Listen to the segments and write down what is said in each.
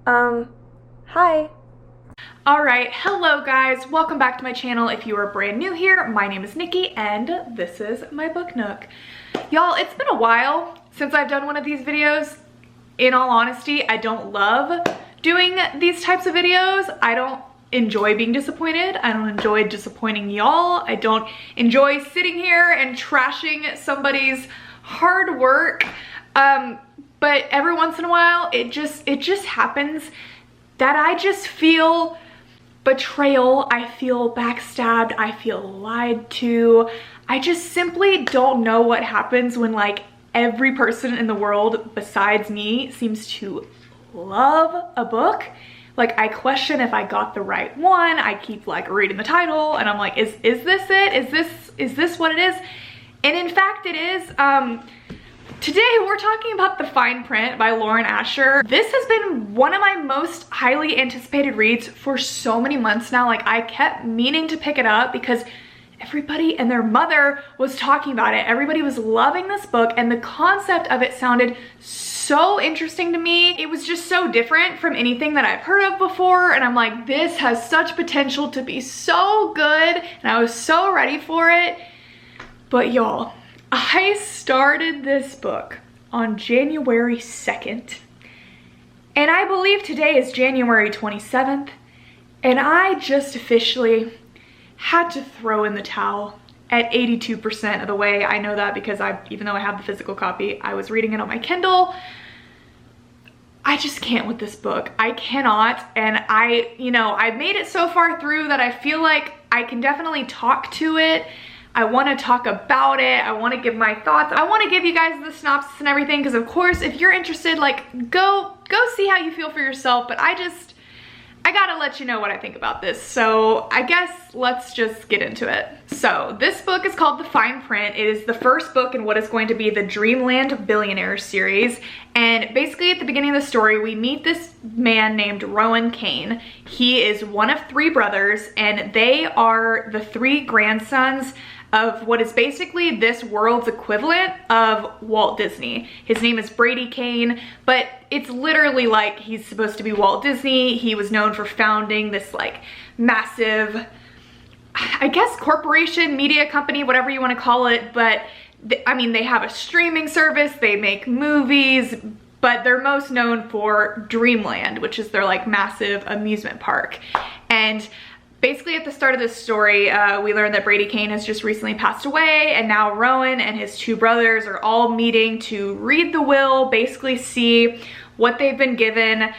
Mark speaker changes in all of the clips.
Speaker 1: Hi.
Speaker 2: Alright, hello guys, welcome back to my channel. If you are brand new here, my name is Nikki and this is my book nook. Y'all, it's been a while since I've done one of these videos. In all honesty, I don't love doing these types of videos. I don't enjoy being disappointed. I don't enjoy disappointing y'all. I don't enjoy sitting here and trashing somebody's hard work. But every once in a while, it just happens that I just feel betrayal, I feel backstabbed, I feel lied to. I just simply don't know what happens when like every person in the world besides me seems to love a book. Like I question if I got the right one. I keep like reading the title and I'm like, is this it? Is this what it is? And in fact it is. Today we're talking about The Fine Print by Lauren Asher. This has been one of my most highly anticipated reads for so many months now. Like I kept meaning to pick it up because everybody and their mother was talking about it. Everybody was loving this book and the concept of it sounded so interesting to me. It was just so different from anything that I've heard of before and I'm like, this has such potential to be so good and I was so ready for it. But y'all, I started this book on January 2nd, and I believe today is January 27th, and I just officially had to throw in the towel at 82% of the way. I know that because even though I have the physical copy, I was reading it on my Kindle. I just can't with this book. I cannot, and I've made it so far through that I feel like I can definitely talk to it. I want to talk about it. I want to give my thoughts. I want to give you guys the synopsis and everything because of course if you're interested, like go see how you feel for yourself, but I gotta let you know what I think about this. So I guess let's just get into it. So this book is called The Fine Print. It is the first book in what is going to be the Dreamland Billionaires series. And basically at the beginning of the story, we meet this man named Rowan Kane. He is one of three brothers and they are the three grandsons of what is basically this world's equivalent of Walt Disney. His name is Brady Kane, but it's literally like he's supposed to be Walt Disney. He was known for founding this like massive, I guess, corporation, media company, whatever you want to call it. But I mean, they have a streaming service, they make movies, but they're most known for Dreamland, which is their like massive amusement park. And basically at the start of this story, we learned that Brady Kane has just recently passed away and now Rowan and his two brothers are all meeting to read the will, basically see what they've been given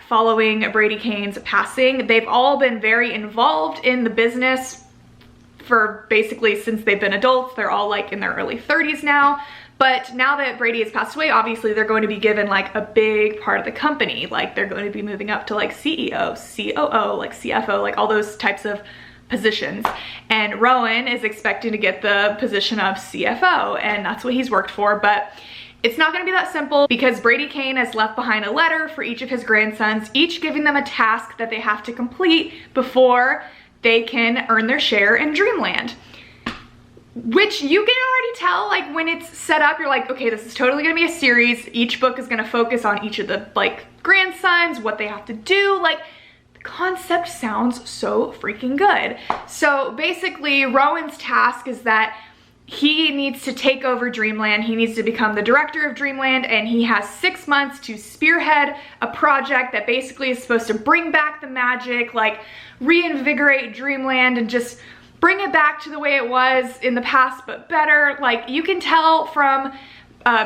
Speaker 2: following Brady Kane's passing. They've all been very involved in the business for basically since they've been adults. They're all like in their early 30s now. But now that Brady has passed away, obviously they're going to be given like a big part of the company. Like they're going to be moving up to like CEO, COO, like CFO, like all those types of positions. And Rowan is expecting to get the position of CFO and that's what he's worked for. But it's not going to be that simple because Brady Kane has left behind a letter for each of his grandsons, each giving them a task that they have to complete before they can earn their share in Dreamland. Which you can already tell, like when it's set up, you're like, okay, this is totally gonna be a series. Each book is gonna focus on each of the like grandsons, what they have to do. Like the concept sounds so freaking good. So basically Rowan's task is that he needs to take over Dreamland. He needs to become the director of Dreamland and he has 6 months to spearhead a project that basically is supposed to bring back the magic, like reinvigorate Dreamland and just bring it back to the way it was in the past, but better. Like you can tell from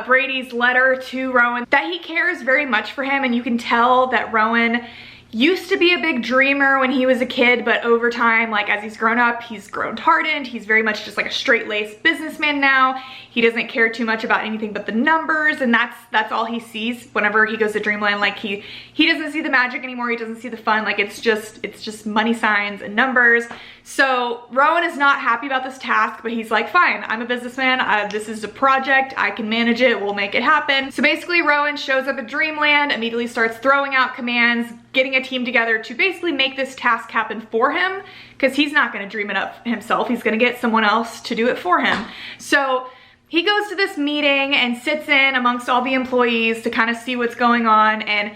Speaker 2: Brady's letter to Rowan that he cares very much for him and you can tell that Rowan used to be a big dreamer when he was a kid, but over time, like as he's grown up, he's grown hardened. He's very much just like a straight-laced businessman now. He doesn't care too much about anything but the numbers, and that's all he sees whenever he goes to Dreamland. Like he doesn't see the magic anymore. He doesn't see the fun. Like it's just money signs and numbers. So Rowan is not happy about this task, but he's like, fine, I'm a businessman. This is a project. I can manage it. We'll make it happen. So basically Rowan shows up at Dreamland, immediately starts throwing out commands, getting a team together to basically make this task happen for him because he's not going to dream it up himself. He's going to get someone else to do it for him. So he goes to this meeting and sits in amongst all the employees to kind of see what's going on, and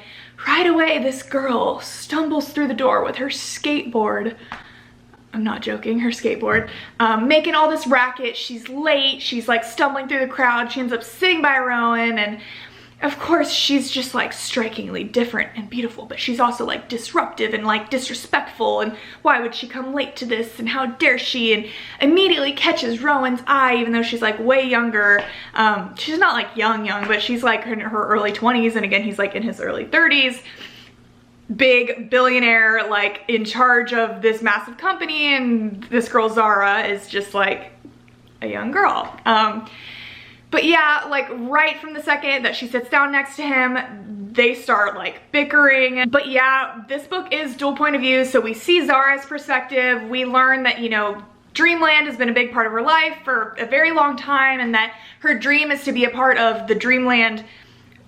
Speaker 2: right away this girl stumbles through the door with her skateboard. I'm not joking, her skateboard, making all this racket. She's late, she's like stumbling through the crowd, she ends up sitting by Rowan, and of course she's just like strikingly different and beautiful, but she's also like disruptive and like disrespectful, and why would she come late to this, and how dare she, and immediately catches Rowan's eye even though she's like way younger. She's not like young, but she's like in her early 20s, and again he's like in his early 30s. Big billionaire, like in charge of this massive company, and this girl Zara is just like a young girl. But yeah, like right from the second that she sits down next to him, they start like bickering. But yeah, this book is dual point of view, so we see Zara's perspective. We learn that, you know, Dreamland has been a big part of her life for a very long time, and that her dream is to be a part of the Dreamland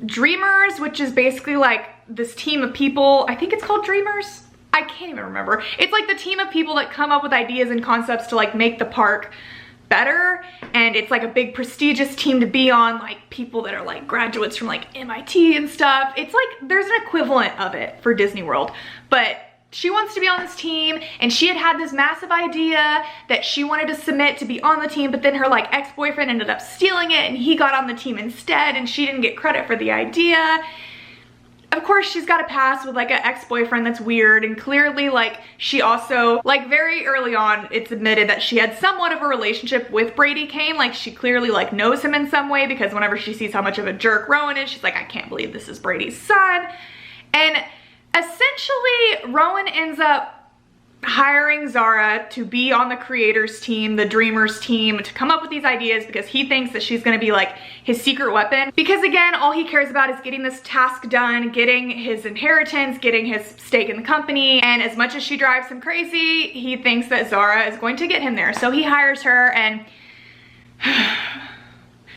Speaker 2: Dreamers, which is basically like this team of people. I think it's called Dreamers. I can't even remember. It's like the team of people that come up with ideas and concepts to like make the park better, and it's like a big prestigious team to be on, like people that are like graduates from like MIT and stuff. It's like there's an equivalent of it for Disney World, but she wants to be on this team, and she had this massive idea that she wanted to submit to be on the team, but then her like ex-boyfriend ended up stealing it and he got on the team instead, and she didn't get credit for the idea. Of course, she's got a past with like an ex-boyfriend that's weird, and clearly like she also, like very early on, it's admitted that she had somewhat of a relationship with Brady Kane. Like she clearly like knows him in some way, because whenever she sees how much of a jerk Rowan is, she's like, I can't believe this is Brady's son. And essentially, Rowan ends up hiring Zara to be on the creators team, the Dreamers team, to come up with these ideas, because he thinks that she's gonna be like his secret weapon. Because again, all he cares about is getting this task done, getting his inheritance, getting his stake in the company, and as much as she drives him crazy, he thinks that Zara is going to get him there. So he hires her, and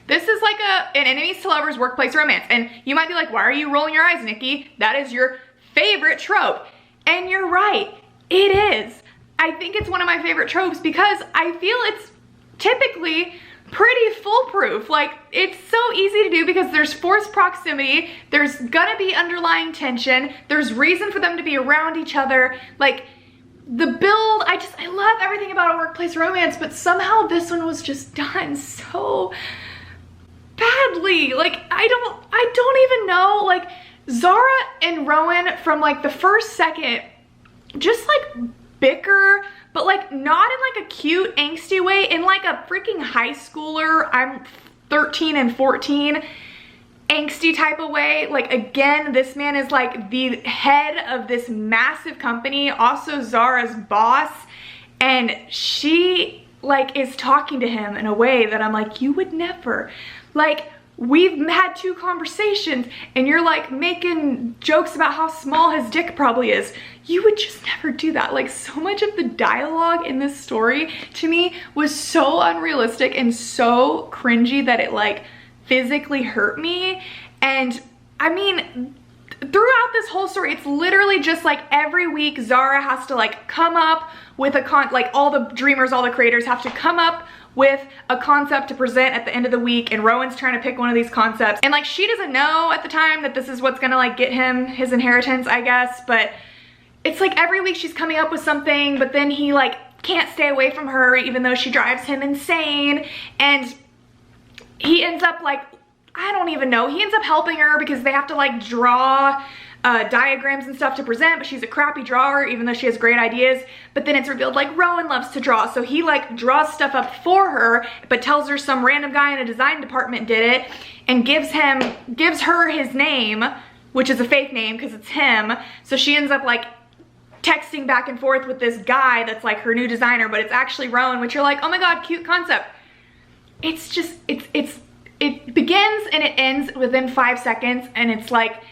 Speaker 2: this is like an enemies to lovers workplace romance. And you might be like, why are you rolling your eyes, Nikki? That is your favorite trope. And you're right. It is. I think it's one of my favorite tropes because I feel it's typically pretty foolproof. Like, it's so easy to do because there's forced proximity, there's gonna be underlying tension, there's reason for them to be around each other. Like, the build, I love everything about a workplace romance, but somehow this one was just done so badly. Like, I don't even know. Like, Zara and Rowan from like the first second just like bicker, but like not in like a cute angsty way, in like a freaking high schooler, I'm 13 and 14 angsty type of way. Like, again, this man is like the head of this massive company, also Zara's boss, and she like is talking to him in a way that I'm like, you would never. Like, we've had 2 conversations and you're like making jokes about how small his dick probably is. You would just never do that. Like, so much of the dialogue in this story to me was so unrealistic and so cringy that it like physically hurt me. And I mean, throughout this whole story, it's literally just like every week Zara has to like come up with a like all the dreamers, all the creators have to come up with a concept to present at the end of the week, and Rowan's trying to pick one of these concepts, and like she doesn't know at the time that this is what's gonna like get him his inheritance, I guess. But it's like every week she's coming up with something, but then he like can't stay away from her even though she drives him insane, and he ends up like, I don't even know, he ends up helping her because they have to like draw diagrams and stuff to present, but she's a crappy drawer even though she has great ideas. But then it's revealed like Rowan loves to draw, so he like draws stuff up for her, but tells her some random guy in a design department did it, and gives her his name, which is a fake name because it's him. So she ends up like texting back and forth with this guy that's like her new designer, but it's actually Rowan, which you're like, oh my god, cute concept. It's just, it begins and it ends within 5 seconds, and it's like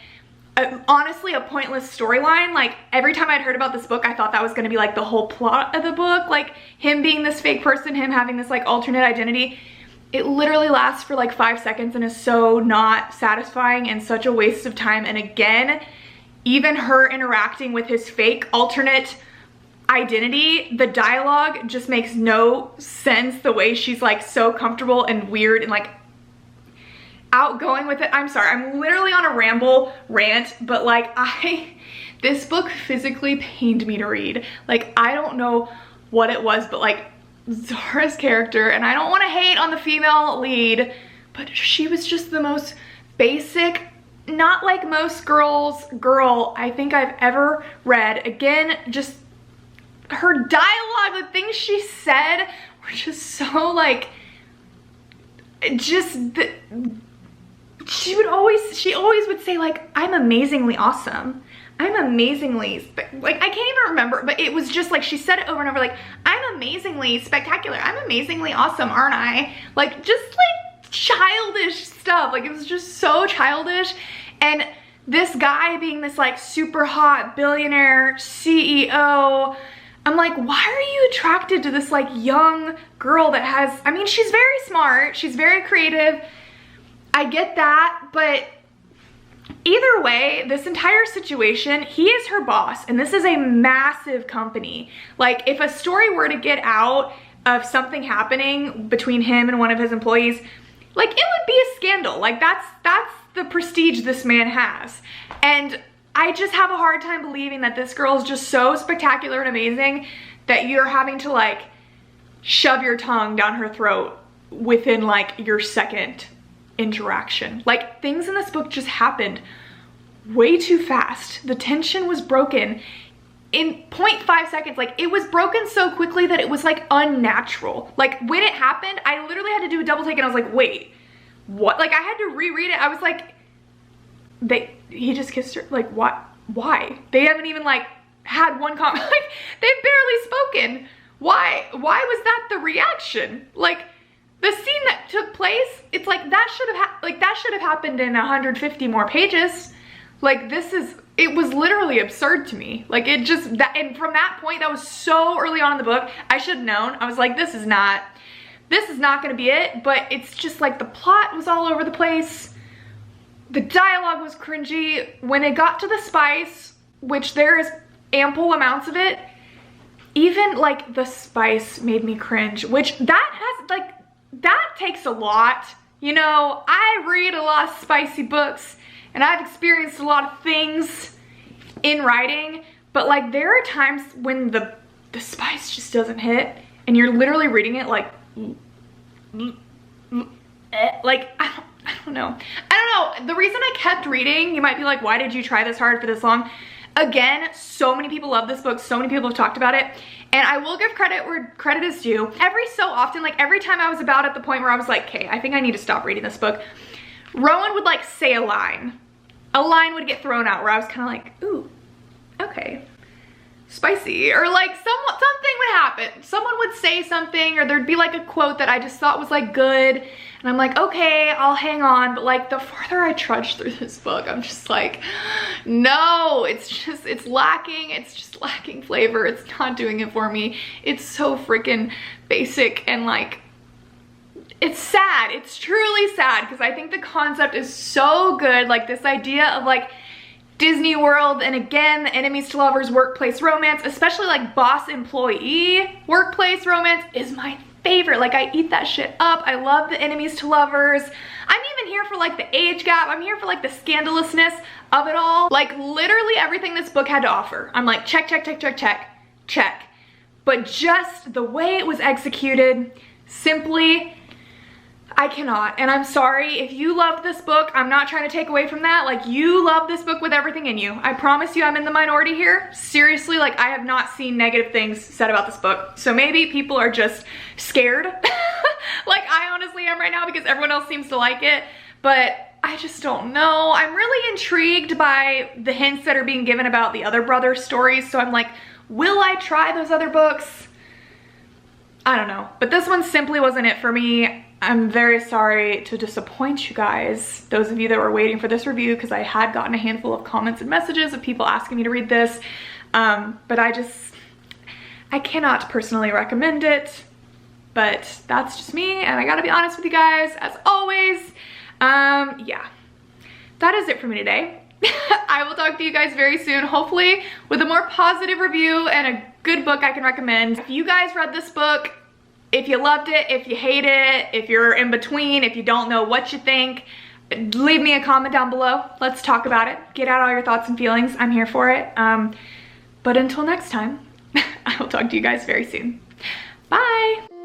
Speaker 2: honestly a pointless storyline. Like, every time I'd heard about this book, I thought that was gonna be like the whole plot of the book, like him being this fake person, him having this like alternate identity. It literally lasts for like 5 seconds and is so not satisfying and such a waste of time. And again, even her interacting with his fake alternate identity. The dialogue just makes no sense, the way she's like so comfortable and weird and like outgoing with it. I'm sorry, I'm literally on a rant, but like this book physically pained me to read. Like, I don't know what it was, but like Zara's character, and I don't want to hate on the female lead, but she was just the most basic, not like most girls girl I think I've ever read. Again, just her dialogue, the things she said were just so like, she always would say like, I'm amazingly awesome. I'm amazingly, like, I can't even remember, but it was just like, she said it over and over, like, I'm amazingly spectacular. I'm amazingly awesome, aren't I? Like, just like childish stuff. Like, it was just so childish. And this guy being this like super hot billionaire CEO, I'm like, why are you attracted to this like young girl that has, I mean, she's very smart, she's very creative, I get that, but either way, this entire situation, he is her boss, and this is a massive company. Like, if a story were to get out of something happening between him and one of his employees, like, it would be a scandal. Like, that's the prestige this man has. And I just have a hard time believing that this girl is just so spectacular and amazing that you're having to like shove your tongue down her throat within like your second interaction. Like, things in this book just happened way too fast. The tension was broken in 0.5 seconds. Like, it was broken so quickly that it was like unnatural. Like, when it happened, I literally had to do a double take, and I was like, wait, what? Like, I had to reread it. I was like, he just kissed her. Like, what? Why? They haven't even like had one comment. Like, they've barely spoken. Why was that the reaction? Like, the scene that took place, it's like that should have happened in 150 more pages. Like, it was literally absurd to me. Like, it just, and from that point, that was so early on in the book, I should have known. I was like, this is not gonna be it. But it's just like, the plot was all over the place. The dialogue was cringy. When it got to the spice, which there is ample amounts of it, even like the spice made me cringe, which that takes a lot. You know, I read a lot of spicy books and I've experienced a lot of things in writing, but like, there are times when the spice just doesn't hit and you're literally reading it like I don't know. The reason I kept reading, you might be like, why did you try this hard for this long? Again, so many people love this book. So many people have talked about it. And I will give credit where credit is due. Every so often, like every time I was about at the point where I was like, okay, I think I need to stop reading this book, Rowan would like say a line. A line would get thrown out where I was kind of like, ooh, okay, spicy. Or like something would happen. Someone would say something, or there'd be like a quote that I just thought was like good. And I'm like, okay, I'll hang on. But like, the farther I trudge through this book, I'm just like, no, it's lacking flavor. It's not doing it for me. It's so freaking basic, and like, it's sad. It's truly sad, because I think the concept is so good. Like, this idea of like Disney World, and again, the enemies to lovers workplace romance, especially like boss employee workplace romance, is my favorite. Like, I eat that shit up. I love the enemies to lovers. I'm even here for like the age gap. I'm here for like the scandalousness of it all. Like, literally everything this book had to offer, I'm like, check, check, check, check, check, check. But just the way it was executed, simply, I cannot. And I'm sorry if you loved this book. I'm not trying to take away from that. Like, you love this book with everything in you. I promise you I'm in the minority here. Seriously, like, I have not seen negative things said about this book. So maybe people are just scared. Like I honestly am right now, because everyone else seems to like it. But I just don't know. I'm really intrigued by the hints that are being given about the other brother stories. So I'm like, will I try those other books? I don't know. But this one simply wasn't it for me. I'm very sorry to disappoint you guys, those of you that were waiting for this review, because I had gotten a handful of comments and messages of people asking me to read this. But I cannot personally recommend it, but that's just me, and I gotta be honest with you guys, as always. Yeah, that is it for me today. I will talk to you guys very soon, hopefully with a more positive review and a Good book I can recommend. If you guys read this book, if you loved it, if you hate it, if you're in between, if you don't know what you think, leave me a comment down below. Let's talk about it. Get out all your thoughts and feelings. I'm here for it. But until next time, I will talk to you guys very soon. Bye.